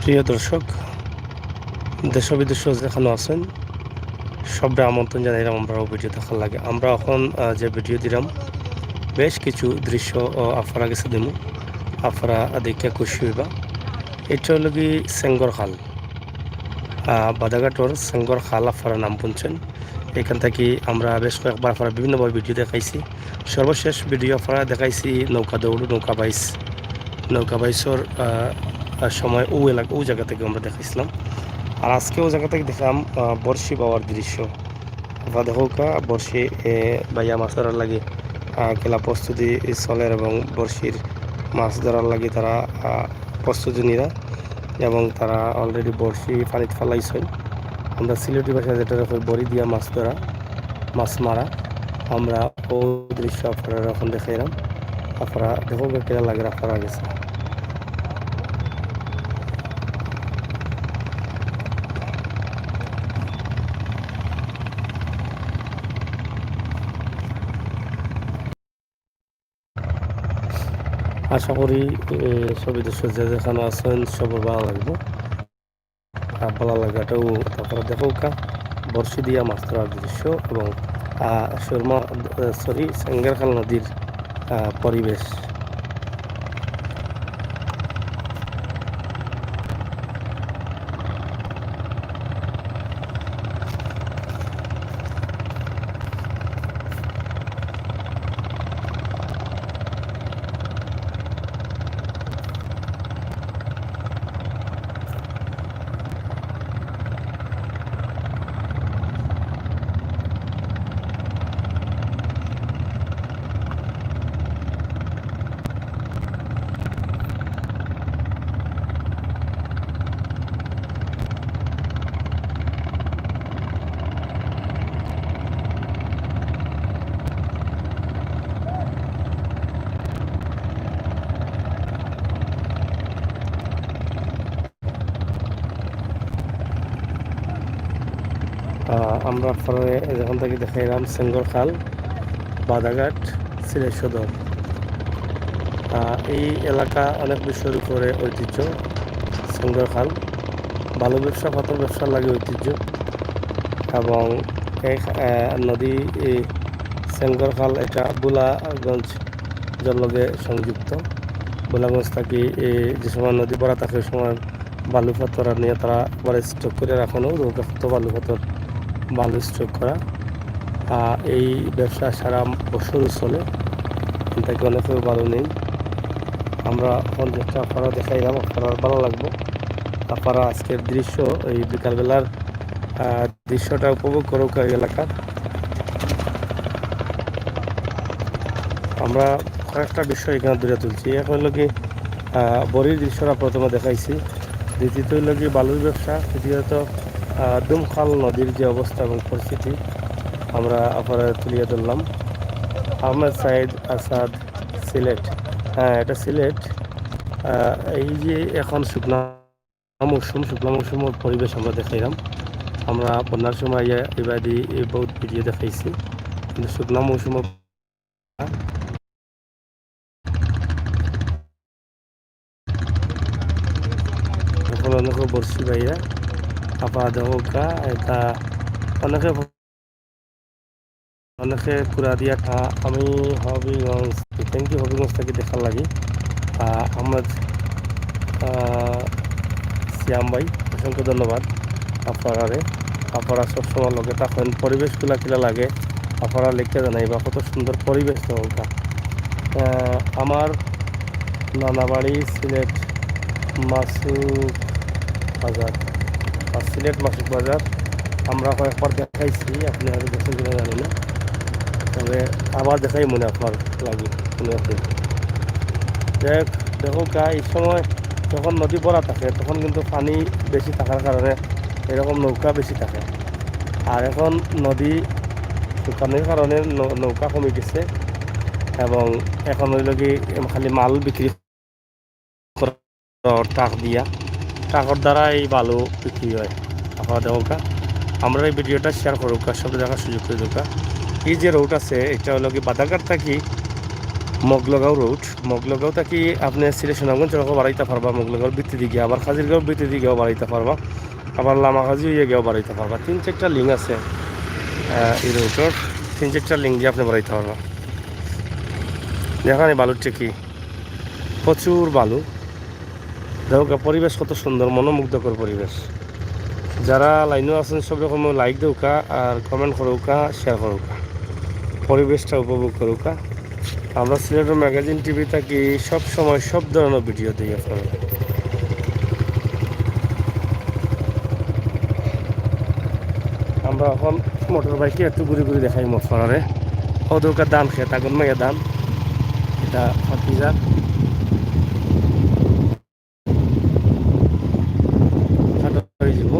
প্রিয় দর্শক, দেশ বিদেশ যেখানে আছেন সবরা আমন্ত্রণ জানাইলাম আমরা ভিডিও দেখার লাগে। আমরা এখন যে ভিডিও দিলাম বেশ কিছু দৃশ্য আপনারা কাছে দিব, আপনারা দেখে খুশি হইবা। এটা হলো কি সেঙ্গর খাল, বাদাঘাটর সেঙ্গর খাল আপনারা নাম শুনছেন। এখান থেকে আমরা বেশ কয়েকবার আপনারা বিভিন্নভাবে ভিডিও দেখাইছি। সর্বশেষ ভিডিও আপনারা দেখাইছি নৌকা দৌড়, নৌকা বাইসর সময় ও জায়গা থেকে আমরা দেখাইছিলাম। আর আজকেও জায়গা থেকে দেখলাম বর্ষি পাওয়ার দৃশ্য। আপনারা দেখো বর্ষি বাইয়া মাছ ধরার লাগে খেলা প্রস্তুতি চলে এবং বর্ষির মাছ ধরার লাগে তারা প্রস্তুতি নিরা এবং তারা অলরেডি বর্ষি পানিতে ফেলাইছেন। আমরা সিলেটি ভাষায় যেটা বড়ি দিয়া মাছ ধরা, মাছ মারা, আমরা ও দৃশ্য আপনারা এখন দেখাইলাম। আপনারা দেখো কেনা লাগে আপনারা গেছে। আশা করি সবই দৃশ্য যেখানে আছেন সবার ভালো লাগবে। ভালো লাগাটাও তারপরে দেখো বর্ষি দিয়া মাছ ধরার দৃশ্য এবং সেঙ্গারখাল নদীর পরিবেশ। আমরা পরে যখন থেকে দেখাইলাম সেঙ্গর খাল, বাদাঘাট, সিলেট সদর। এই এলাকা অনেক বিষয়ের উপরে ঐতিহ্য। সেঙ্গর খাল বালু ব্যবসা, পাথর ব্যবসার লাগে ঐতিহ্য এবং এই নদী সেঙ্গর খাল এটা বোলাগঞ্জ জলগে সংযুক্ত। বোলাগঞ্জ থাকি যে সময় নদী ভরা থাকে ওই সময় বালু পাথর নিয়ে তারা আবার স্টক করে রাখানো রৌদ্রাক্ত বালু স্টক করা। এই ব্যবসা সারা বছর চলে, তাকে অনেকের ভালো নেই। আমরা যেটা আপনারা দেখাইলাম আপনারা ভালো লাগবে। আপনারা আজকের দৃশ্য এই বিকালবেলার দৃশ্যটা উপভোগ করুক এই এলাকার। আমরা কয়েকটা বিষয় এখানে দূরে তুলছি। এখন হলো কি বড়ির দৃশ্যটা প্রথমে দেখাইছি, দ্বিতীয়ত হলো কি বালুর ব্যবসা, তৃতীয়ত দুমখাল নদীর যে অবস্থা এবং পরিস্থিতি আমরা আপনারা তুলিয়ে ধরলাম। আহমেদ সাইদ আসাদ, সিলেট। হ্যাঁ, এটা সিলেট। এই যে এখন শুকনা মৌসুমের পরিবেশ আমরা দেখাইলাম। আমরা বন্যার সময় এবারে বহুত ভিডিও দেখাইছি, কিন্তু শুকনা মৌসুমের অনেকে বর্ষি বাইরা আপা দেখা এটা অনেকে পুরা দিয়া আমি হবিগঞ্জ, থ্যাংক ইউ হবিগঞ্জ থেকে দেখার লাগে। আহমেদ সিয়াম ভাই, অসংখ্য ধন্যবাদ আপনারা সবসময় লগে তখন পরিবেশগুলা কিলা লাগে আপনারা লিখতে জানাইবা কত সুন্দর পরিবেশ। নৌকা আমার নানাবাড়ি সিলেট মাসুক বাজার সিলেট মাসুক বাজার। আমরা কয়েকবার দেখাইছি, আপনি হয়তো দেখছেন কিনা জানি না, তবে আবার দেখাই মনে আপনার লাগে কোনো একদিন। দেখো এই সময় যখন নদী ভরা থাকে তখন কিন্তু পানি বেশি থাকার কারণে এরকম নৌকা বেশি থাকে। আর এখন নদী শুকানোর কারণে নৌকা কমে গেছে এবং এখন হইল কি খালি মাল বিক্রি ট্রাকর দ্বারা এই বালু বিক্রি হয়। আপনারা দেখা আমরা এই ভিডিওটা শেয়ার করুক, সব দেখার সুযোগ করে দেখা। এই যে রোড আছে এটা হলো কি বাদাঘাট থাকি মগলগাঁও রোড। মগলগাঁও থাকি আপনি সিলেট সুনামগঞ্জ সড়কও বাড়াইতে পারবা, মগলগাঁওর ভিত্তি দিকে আবার খাজিরগাঁওর ভিত্তি দিকেও বাড়াইতে পারবা, আবার লামাখাজি হয়ে গিয়েও বাড়াইতে পারবা। 3-4টা লিঙ্ক আছে এই রোডের, 3-4টা লিঙ্ক দিয়ে আপনি বাড়াইতে পারবা। দেখানি বালুর টেকি, প্রচুর বালু। দেখো পরিবেশ কত সুন্দর, মনোমুগ্ধকর পরিবেশ। যারা লাইনও আছেন সব রকম লাইক দেউকা আর কমেন্ট করুকা, শেয়ার করুকা, পরিবেশটা উপভোগ করুকা। আমরা সিলেটের ম্যাগাজিন টিভি থাকি সব সময় সব ধরনের ভিডিও দিয়ে আপনারা। আমরা এখন মোটর বাইকে একটু ঘুরে ঘুরে দেখাই মফরারে। ওদৌকা দান খেত আগুন মেয়ে দান, এটা ফাতিজার হয়ে যাব।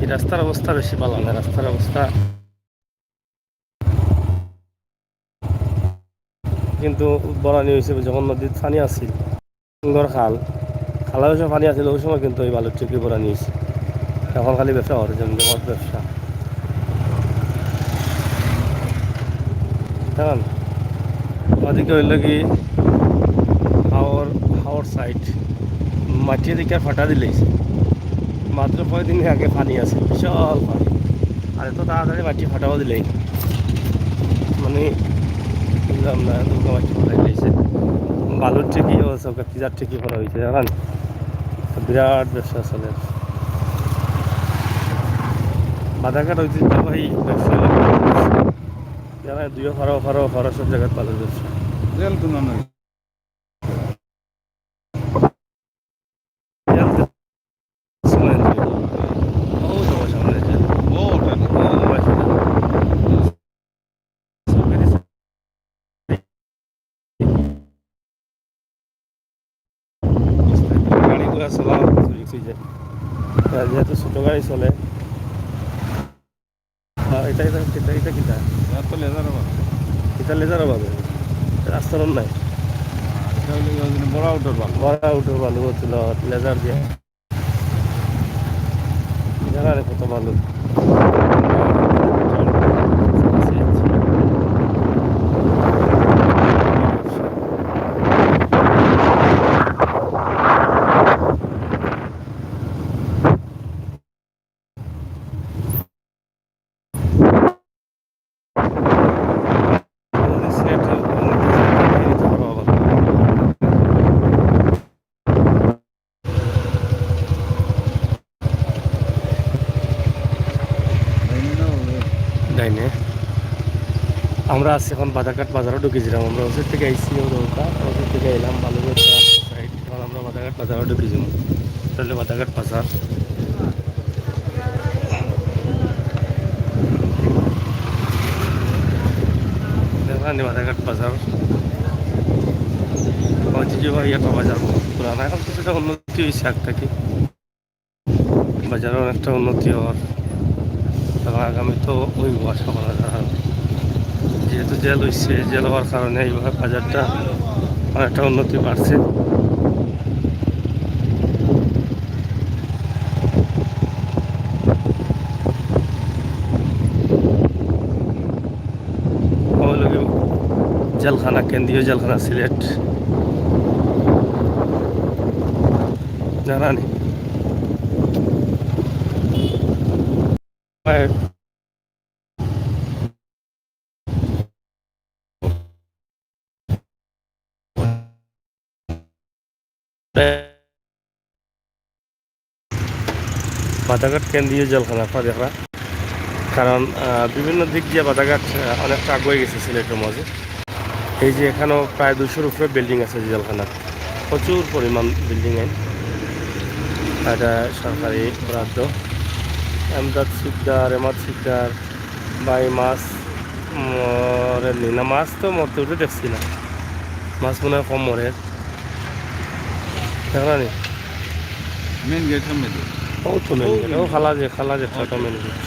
এই রাস্তার অবস্থা বেশি ভালো না, রাস্তার অবস্থা কিন্তু বরানি হয়েছে যখন নদীর পানি আসছিল, সুন্দর খাল, খালা ওই সময় পানি আসছিল, ওই সময় কিন্তু এই বালুর টিকি বরানি হয়েছে। এখন খালি ব্যবসা হওয়ার জন্য ব্যবসা জানান। ওদিকে হইল কি হাওর সাইড মাটির দিকে ফাটা দিলেছে, মাত্র কয়েকদিন আগে পানি আছে, বিশাল পানি। আর এত তাড়াতাড়ি মাটি ফাটাও দিলেই মানে বুঝলাম না, দুর্গা মাটি ফাটাই দিয়েছে। বালুর ঠেকি সব পিজার ঠেকি করা হয়েছে জানান, বিরাট ব্যবসা চলে। বাধাঘাট ঐতিহ্যবাহী ব্যবসা জানা, দুইও ফারো সব জায়গায় বালুর ব্যবসা। গাড়িগুলো চলা যেহেতু ছোটো গাড়ি চলে, এটা এটা এটা এটা কিটা এটা লেজারও পাবে, রাস্তার নাই বড় উঠোর বালু হচ্ছিল লেজার দিয়ে জানা রে কত বালু। ডাইনে আমরা আছি এখন বাধাঘাট বাজারও ঢুকেছিলাম, আমরা ওষুধ থেকে আইসি ওটা ওষুধ থেকে এলাম বালুঘাট সাইড, এখন আমরা বাধাঘাট বাজারও ঢুকেছিলাম। তাহলে বাধাঘাট বাজার দেখলাম, বাধাঘাট বাজার ঐতিহ্যবাহী একটা বাজার, পুরানা এখন কিছুটা উন্নতি হয়েছে আগ থেকে, বাজারে অনেকটা উন্নতি হওয়ার আগামী তো ওই আশা করা যায়। যেহেতু জেল হয়েছে, জেল হওয়ার কারণে এইভাবে বাজারটা অনেকটা উন্নতি বাড়ছে। জেলখানা, কেন্দ্রীয় জেলখানা সিলেট জানা নেই। বাধাঘাট কেন্দ্রীয় জেলখানা দেখা, কারণ বিভিন্ন দিক দিয়ে বাধাঘাট অনেকটা আগুয়ে গেছে সিলেটের মাঝে। এই যে এখানেও প্রায় 200-র উপরে বিল্ডিং আছে জেলখানা, প্রচুর পরিমাণ বিল্ডিং। এটা সরকারি বরাদ্দ। এমদাদ শিকদার, এমাদ শিকদার বাই মাছ মরেননি না, মাছ তো মরতে উঠে দেখছি না, মাছ মনে হয় কম মরে দেখলানি। মেন গেট সামনে ও তো মেন গেট, ও খালা যে ছটা মেন গেট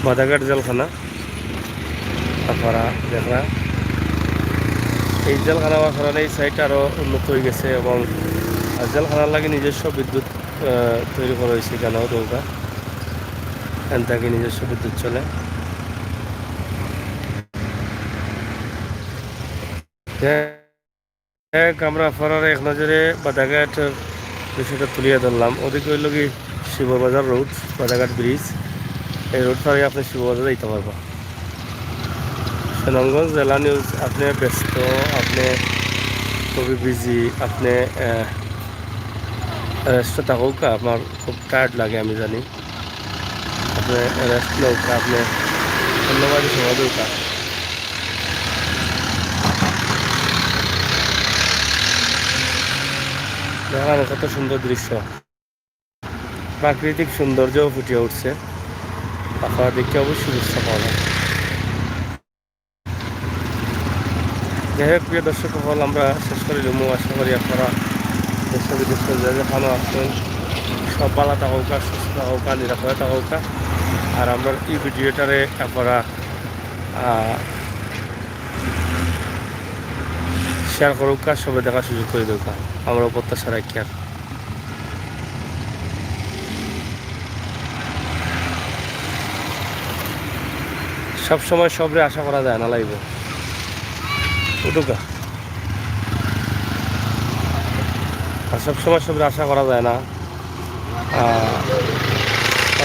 বাধাঘাট জেলখানা আপনারা দেখা। এই জেলখানা হওয়ার কারণে এই সাইডটা আরও উন্নত হয়ে গেছে এবং জেলখানার লাগে নিজস্ব বিদ্যুৎ তৈরি করা হয়েছে কেন দৌকা। এখান থেকে নিজস্ব বিদ্যুৎ চলে। আমরা ফরার এক নজরে বাদাঘাটের বিষয়টা তুলিয়ে ধরলাম। ওদিকে হইল কি শিববাজার রোড, বাদাঘাট ব্রিজ। এই রোড পাড়ে আপনি শিববাজার যেতে পারবেন। সুনামগঞ্জ জেলা নিউজ, আপনি ব্যস্ত, আপনি খুবই বিজি, আপনি রেস্ট থাকুক, আমার খুব টায়ার্ড লাগে আমি জানি, আপনি রেস্ট নৌকা, আপনি ধন্যবাদ সময় দৌকা। দেখলাম কত সুন্দর দৃশ্য, প্রাকৃতিক সৌন্দর্য ফুটিয়ে উঠছে। আপনারা দেখতে অবশ্যই দৃশ্য পাওয়া যায়। যাই হোক প্রিয় দর্শক হল, আমরা শেষ করিলাম। আশা করি আপনারা দেশ বিদেশ যেখানে আসছেন সব ভালো থাকুকা, সুস্থ থাকুকা, নিরাপদে থাকুকা। আর আমরা এই ভিডিওটারে আপনারা শেয়ার করুক, সবাই দেখার সুযোগ করে দেউক, আমরা প্রত্যাশা রাখি। আর সবসময় সবরে আশা করা যায় না, লাগবে উঠুকা। আর সবসময় সবরে আশা করা যায় না।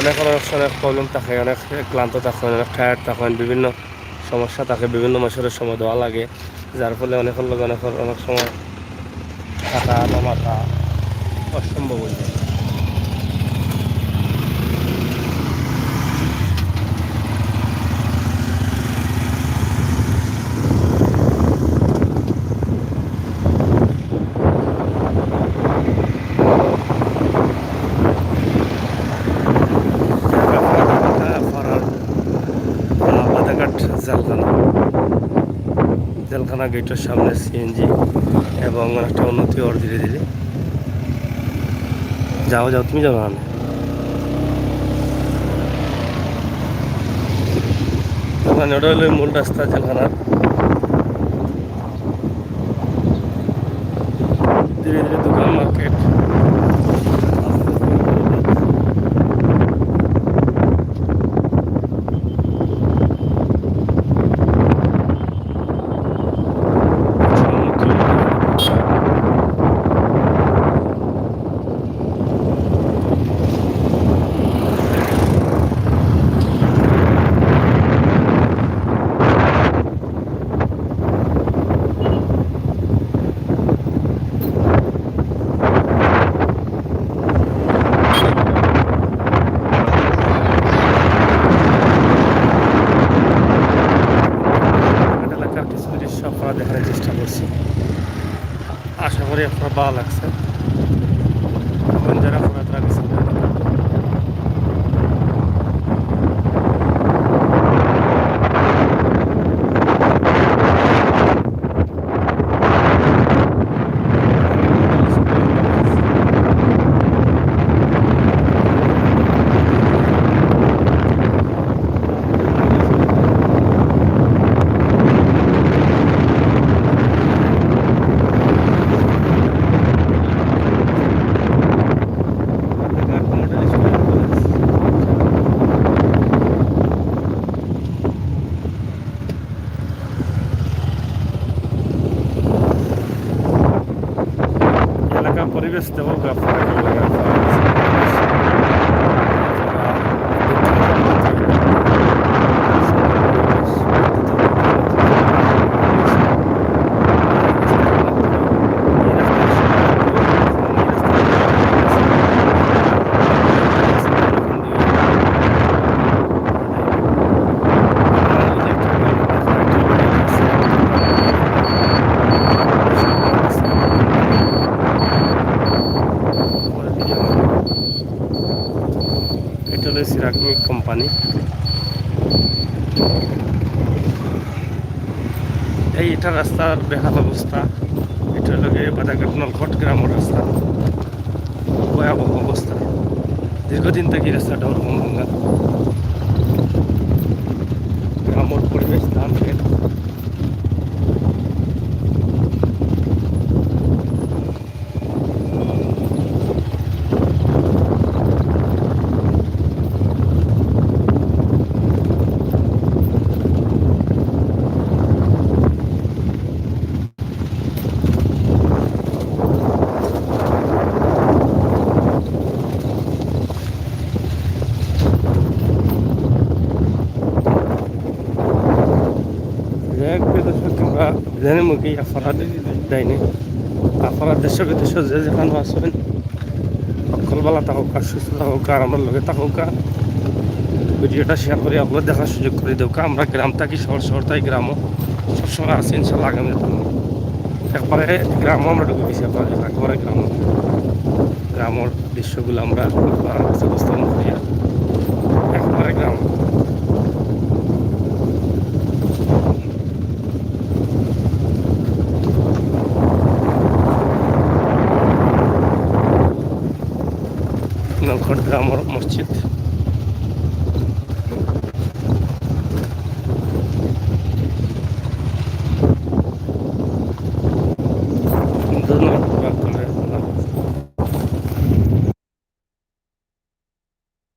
অনেক অনেক প্রবলেম থাকে, অনেক ক্লান্ত থাকেন, অনেক টায়ার্ড থাকেন, বিভিন্ন সমস্যা থাকে, বিভিন্ন মানুষের সময় দেওয়া লাগে, যার ফলে অনেকের লোক অনেক সময় থাকা নামাটা অসম্ভব হয়ে যায়। জেলখানা গেটের সামনে সিএনজি এবং একটা উন্নতি ওর ধীরে ধীরে। যাও যাও, তুমি যাও না। ওটা হলো মূল রাস্তা জেলখানার। ধীরে ধীরে দোকান, মার্কেট, দেখার চেষ্টা করছি। আশা করি আপনার ভালো লাগছে। এখন যারা ফোরাতরা গেছে পরিবেশ দেবো আপনারা কি লাগে। Ceramic company. এটা রাস্তার বেহাল অবস্থা। এটা হলো বাদাঘাট নলখট গ্রামের রাস্তা, ভয়াবহ অবস্থা। দীর্ঘদিন থেকে রাস্তাটা ওরকম ভাঙা। গ্রামের পরিবেশ, ধান খেত, যাই হোক দর্শক আমরা বিধানের মুখে আপনারা দেয়নি আপনারা দেশ বিদেশ যে যেখানে আসবেন সকলবেলা থাকুক আর সুস্থ থাকুক আর আমার লগে থাকুক ভিডিওটা শেয়ার করে আপনার দেখার সুযোগ করে দেবো আমরা গ্রাম থাকি শহর তাই গ্রামও সবসময় আছি ইনশাল্লাহ আগামী একবারে গ্রামও আমরা ঢুকে গেছি আপনার একবারে গ্রামের দৃশ্যগুলো আমরা উপস্থাপন করি একবারে গ্রাম নলখট গ্রামের মসজিদ ধন্যবাদ